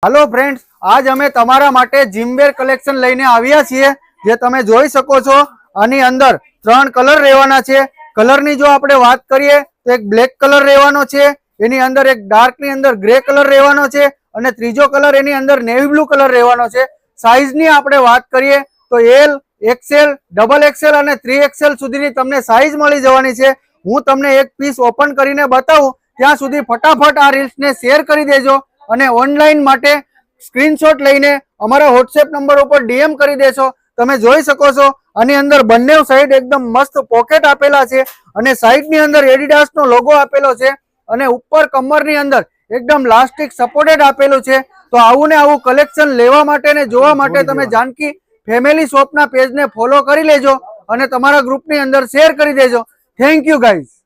Hello friends, आज अमे तमारा माटे जिमवेर कलेक्शन लईने आव्या छीए। जे तमे जोई शको छो आनी अंदर 3 कलर रहेवाना छे। कलरनी जो आपणे वात करीए तो एक ब्लेक कलर रहेवानो छे, एनी अंदर एक डार्क नी अंदर ग्रे कलर रहेवानो छे अने त्रीजो कलर एनी अंदर नेवी ब्लू कलर रहेवानो छे। साइजनी आपणे वात करीए तो एल, एक्सेल, डबल एक्सेल अने 3XL सुधीनी तमने साइज मळी जवानी छे। हूँ तमने एक पीस ओपन करीने बतावुं त्यां सुधी फटाफट आ रील्सने शेर करी देजो અને ઓનલાઈન માટે સ્ક્રીનશોટ લઈને અમારા WhatsApp નંબર ઉપર DM કરી દેશો। તમે જોઈ શકો છો આની અંદર બંને સાઈડ એકદમ મસ્ત પોકેટ આપેલા છે અને સાઈડની અંદર એડિડાસ નો લોગો આપેલો છે અને ઉપર કમરની અંદર એકદમ લાસ્ટિક સપોર્ટેડ આપેલું છે। તો આવું ને આવું કલેક્શન લેવા માટે ને જોવા માટે તમે જાનકી ફેમિલી શોપના પેજને ફોલો કરી લેજો અને તમારા ગ્રુપની અંદર શેર કરી દેજો। Thank you guys.